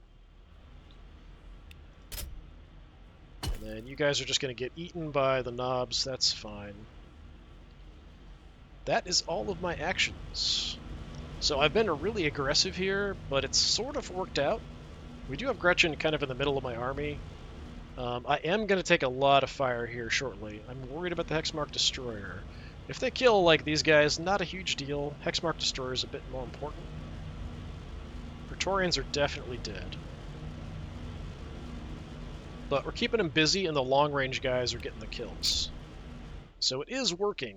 And then you guys are just going to get eaten by the Knobs, that's fine. That is all of my actions. So I've been really aggressive here, but it's sort of worked out. We do have Gretchen kind of in the middle of my army. I am going to take a lot of fire here shortly. I'm worried about the Hexmark Destroyer. If they kill, like, these guys, not a huge deal. Hexmark Destroyer is a bit more important. Praetorians are definitely dead. But we're keeping them busy, and the long-range guys are getting the kills. So it is working.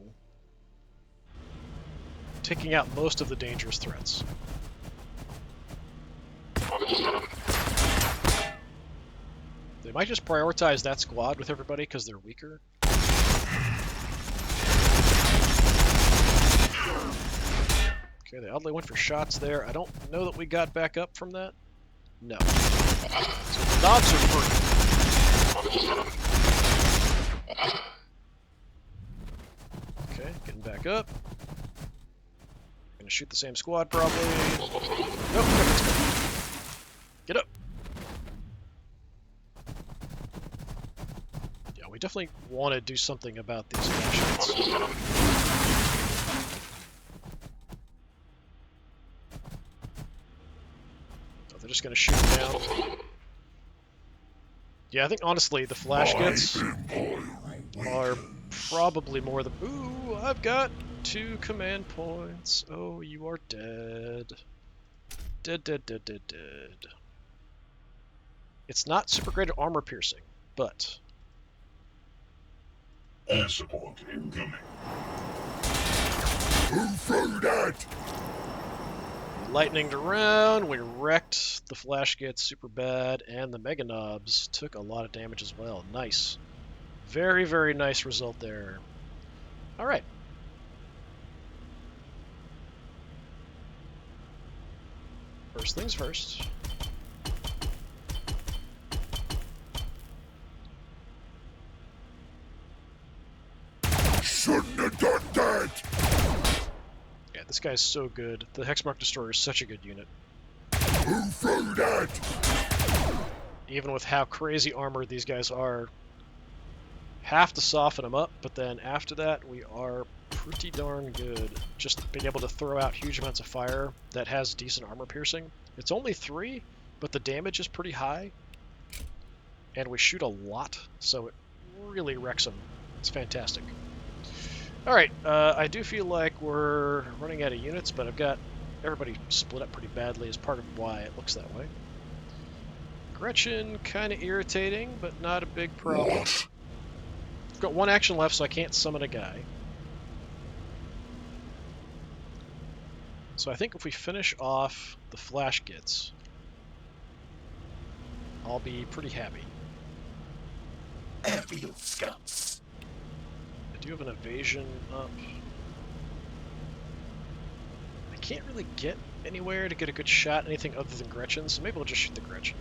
Taking out most of the dangerous threats. They might just prioritize that squad with everybody because they're weaker. Okay, they oddly went for shots there. I don't know that we got back up from that. No. So the Knobs are working. Okay, getting back up. Gonna shoot the same squad probably. Nope, let's go. Get up. Yeah, we definitely want to do something about these shots. Oh, they're just gonna shoot them down. Yeah, I think honestly the Flash Gits are probably more the. Ooh, I've got 2 command points. Oh, you are dead. Dead, dead, dead, dead, dead. It's not super great at armor piercing, but... Air support incoming. Who threw that? Lightninged around, we wrecked the flash gets super bad, and the Mega Knobs took a lot of damage as well. Nice. Very, very nice result there. Alright. First things first. Shouldn't have done that! Yeah, this guy's so good. The Hexmark Destroyer is such a good unit. Who threw that? Even with how crazy armored these guys are. Have to soften them up, but then after that, we are pretty darn good. Just being able to throw out huge amounts of fire that has decent armor piercing. It's only 3, but the damage is pretty high. And we shoot a lot, so it really wrecks them. It's fantastic. Alright, I do feel like we're running out of units, but I've got everybody split up pretty badly as part of why it looks that way. Gretchen, kind of irritating, but not a big problem. What? I've got 1 action left, so I can't summon a guy. So I think if we finish off the flash gets, I'll be pretty happy. Airfield scouts. I do have an evasion up. I can't really get anywhere to get a good shot, anything other than Gretchen, so maybe we'll just shoot the Gretchen.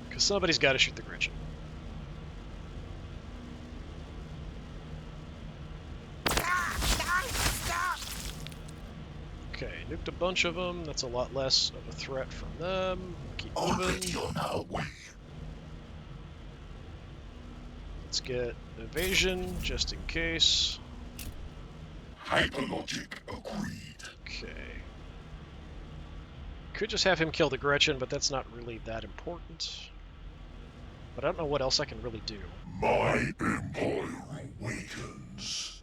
Because somebody's got to shoot the Gretchen. Okay, nuked a bunch of them. That's a lot less of a threat from them. Keep moving. On our way. Let's get evasion, just in case. Hyperlogic agreed. Okay. Could just have him kill the Gretchen, but that's not really that important. But I don't know what else I can really do. My empire awakens.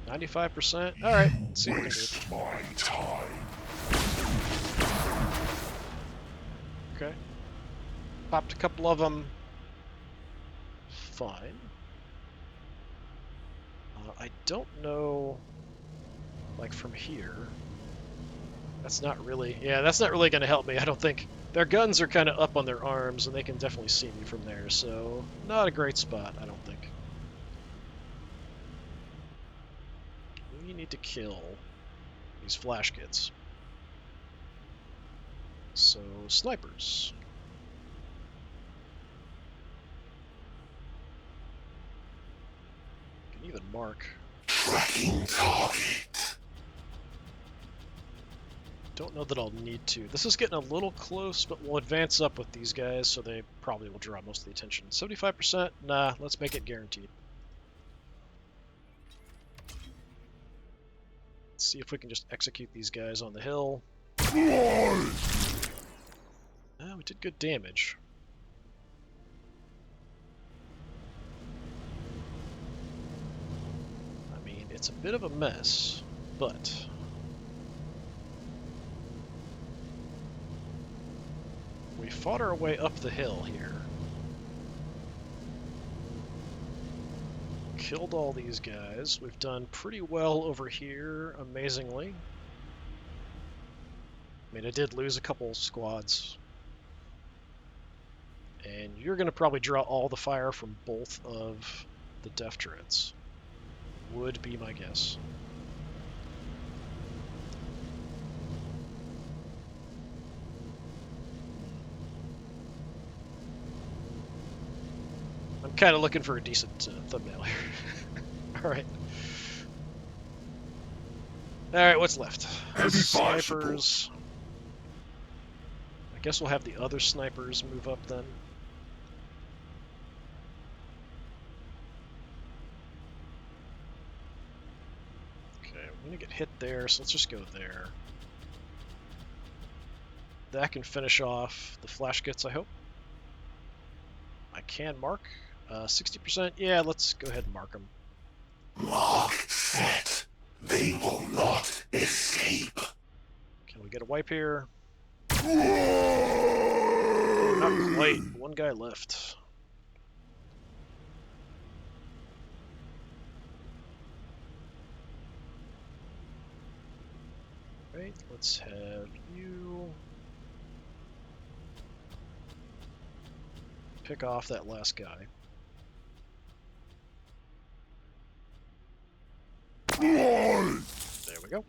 95%? Alright, let's see what we can do. Waste my time. Okay. Popped a couple of them. Fine. I don't know, like from here. That's not really, yeah, that's not really going to help me, I don't think. Their guns are kind of up on their arms, and they can definitely see me from there, so not a great spot, I don't think. We need to kill these flash kits. So, snipers. Can even mark. Tracking target. Don't know that I'll need to. This is getting a little close, but we'll advance up with these guys, so they probably will draw most of the attention. 75%? Nah, let's make it guaranteed. Let's see if we can just execute these guys on the hill. We did good damage. I mean, it's a bit of a mess, but... we fought our way up the hill here. Killed all these guys. We've done pretty well over here, amazingly. I mean, I did lose a couple squads. And you're going to probably draw all the fire from both of the def turrets. Would be my guess. I'm kind of looking for a decent thumbnail here. Alright. Alright, what's left? Snipers. I guess we'll have the other snipers move up then. Okay, I'm gonna get hit there, so let's just go there. That can finish off the flash gets, I hope. I can mark. 60%. Yeah, let's go ahead and mark them. Mark set. They will not escape. Can we get a wipe here? Not quite. One guy left. Right, let's have you pick off that last guy. There we go.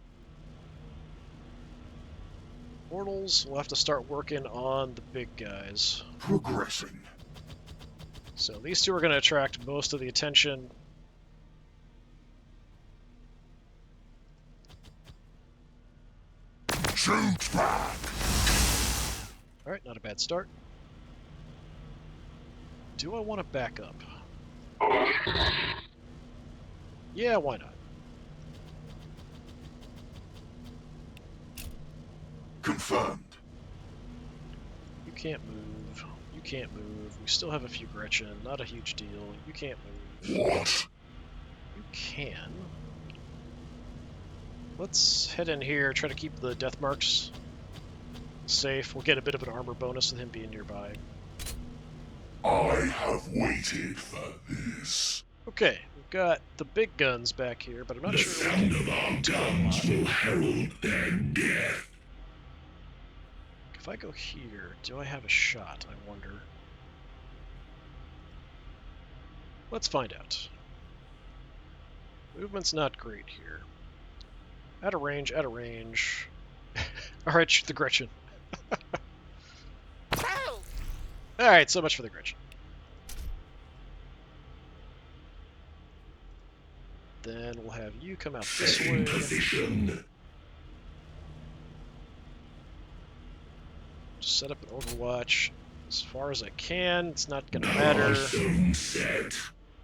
Mortals, we'll have to start working on the big guys. Progressing. So these two are going to attract most of the attention. Shoot back. Alright, not a bad start. Do I want to back up? Yeah, why not? Confirmed. You can't move. You can't move. We still have a few Gretchen. Not a huge deal. You can't move. What? You can. Let's head in here, try to keep the death marks safe. We'll get a bit of an armor bonus with him being nearby. I have waited for this. Okay, we've got the big guns back here, but I'm not The sure. sound of our guns will herald their death. If I go here, do I have a shot? I wonder. Let's find out. Movement's not great here. Out of range, out of range. Alright, shoot the Gretchen. Move! Alright, so much for the Gretchen. Then we'll have you come out this way. In position. Just set up an overwatch as far as I can. It's not going to matter. Awesome set.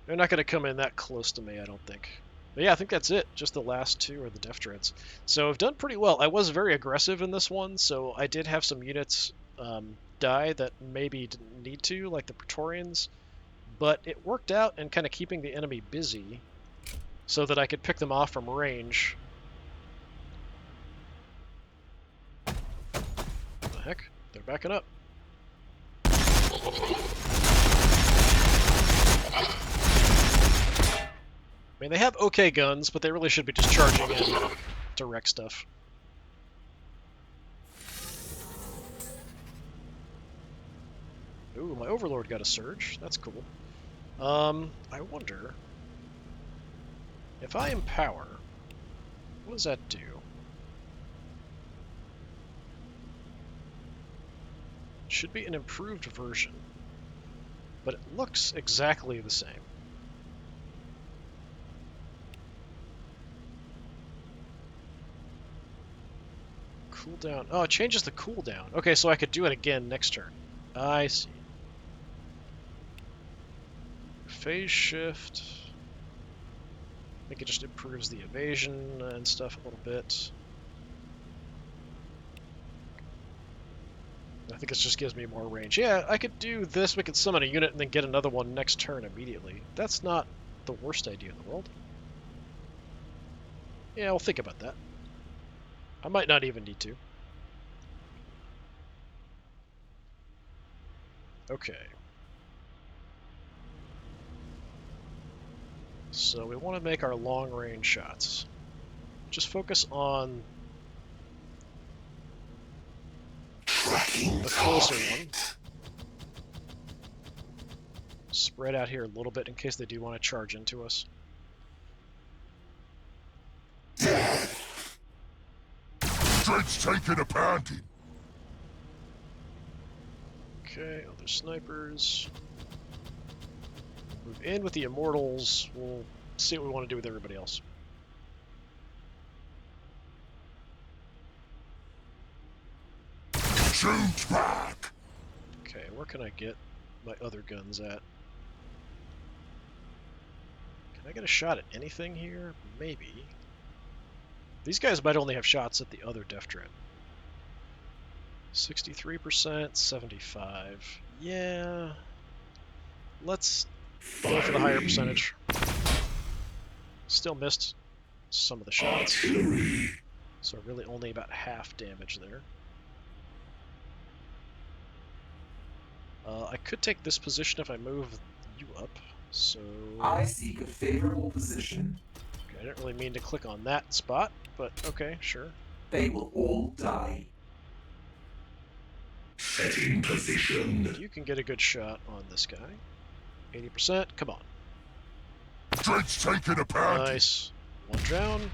They're not going to come in that close to me, I don't think. But yeah, I think that's it. Just the last two are the Death Dreads. So I've done pretty well. I was very aggressive in this one, so I did have some units die that maybe didn't need to, like the Praetorians. But it worked out in kind of keeping the enemy busy so that I could pick them off from range. What the heck? They're backing up. I mean, they have okay guns, but they really should be just charging in to wreck stuff. Ooh, my Overlord got a surge. That's cool. I wonder if I empower, what does that do? Should be an improved version, but it looks exactly the same. Cooldown. Oh, it changes the cooldown. Okay, so I could do it again next turn. I see. Phase shift. I think it just improves the evasion and stuff a little bit. I think it just gives me more range. Yeah, I could do this. We could summon a unit and then get another one next turn immediately. That's not the worst idea in the world. Yeah, we'll think about that. I might not even need to. Okay. So we want to make our long-range shots. Just focus on Tracking the closer target. one. Spread out here a little bit in case they do want to charge into us. Death. Dread's taking a pounding. Okay, other snipers. Move in with the Immortals. We'll see what we want to do with everybody else. Shoot back. Okay, where can I get my other guns at? Can I get a shot at anything here? Maybe. These guys might only have shots at the other Death Dread. 63%, 75. Yeah. Let's Go for the higher percentage. Still missed some of the shots. Artillery. So really only about half damage there. I could take this position if I move you up. So I seek a favorable position. okay, I didn't really mean to click on that spot, but okay, sure. They will all die. Setting position. You can get a good shot on this guy. 80%, come on. Dread's taking a pound. Nice. One down.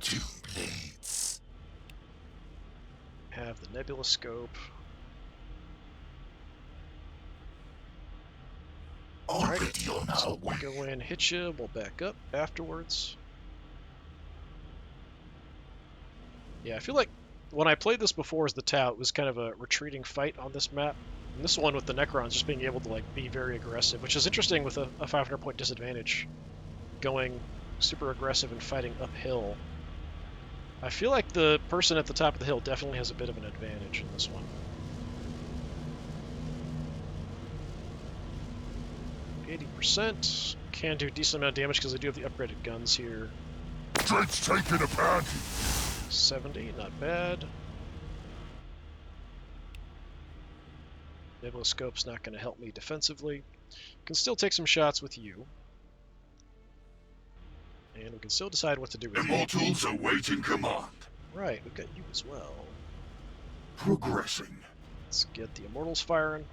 Two blades. Have the nebula scope. Already on our So way. we'll go in, hit you, we'll back up afterwards. Yeah, I feel like when I played this before as the Tau, it was kind of a retreating fight on this map. And this one with the Necrons just being able to like be very aggressive, which is interesting with a 500 point disadvantage. Going super aggressive and fighting uphill. I feel like the person at the top of the hill definitely has a bit of an advantage in this one. 80%. Can do a decent amount of damage because I do have the upgraded guns here. Dread's taking a pound. 70, not bad. Nebula scope's not going to help me defensively. Can still take some shots with you. And we can still decide what to do with you. Immortals awaiting command. Right, we've got you as well. Progressing. Let's get the Immortals firing.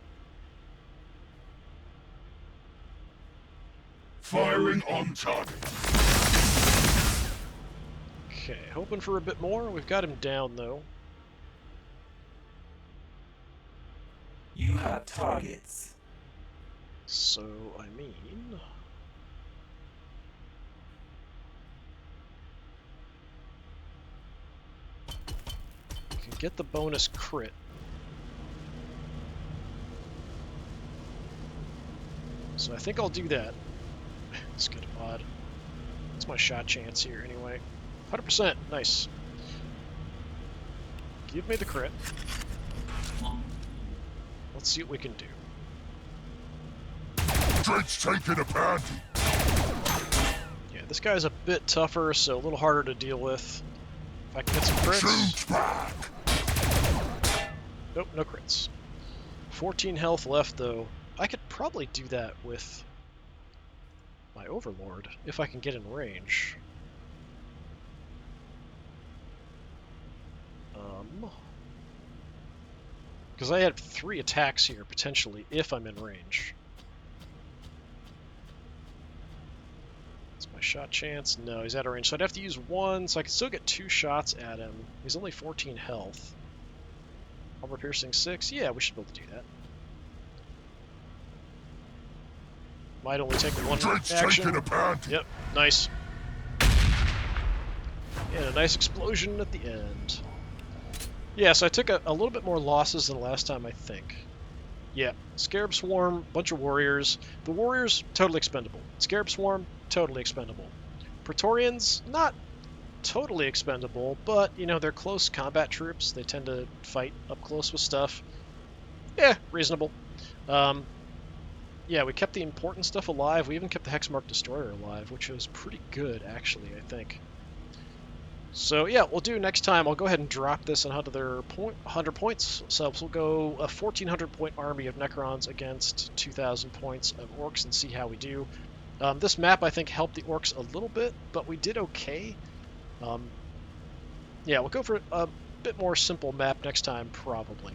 Firing on target. Okay, hoping for a bit more. We've got him down, though. You have targets. So, I mean... we can get the bonus crit. So I think I'll do that. It's good odd. It's my shot chance here, anyway. 100%, nice. Give me the crit. Let's see what we can do. Dread's taking a pound. Yeah, this guy's a bit tougher, so a little harder to deal with. If I can get some crits. Shoot back. Nope, no crits. 14 health left, though. I could probably do that with my Overlord, if I can get in range. Because I had 3 attacks here, potentially, if I'm in range. That's my shot chance. No, he's out of range, so I'd have to use 1, so I could still get 2 shots at him. He's only 14 health. Armor piercing 6. Yeah, we should be able to do that. Might only take 1 Dread's action. taking a pound. Yep, nice. And a nice explosion at the end. Yeah, so I took a little bit more losses than last time, I think. Yeah, Scarab Swarm, bunch of warriors. The warriors, totally expendable. Scarab Swarm, totally expendable. Praetorians, not totally expendable, but, you know, they're close combat troops. They tend to fight up close with stuff. Yeah, reasonable. Yeah, we kept the important stuff alive. We even kept the Hexmark Destroyer alive, which was pretty good, actually, I think. So, yeah, we'll do next time. I'll go ahead and drop this on 100 points. So we'll go a 1,400 point army of Necrons against 2,000 points of Orks and see how we do. This map, I think, helped the Orks a little bit, but we did okay. Yeah, we'll go for a bit more simple map next time, probably.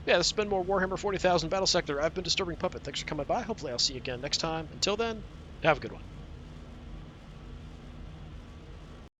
Yeah, this has been more Warhammer 40,000 Battlesector. I've been Disturbing Puppet. Thanks for coming by. Hopefully I'll see you again next time. Until then, have a good one.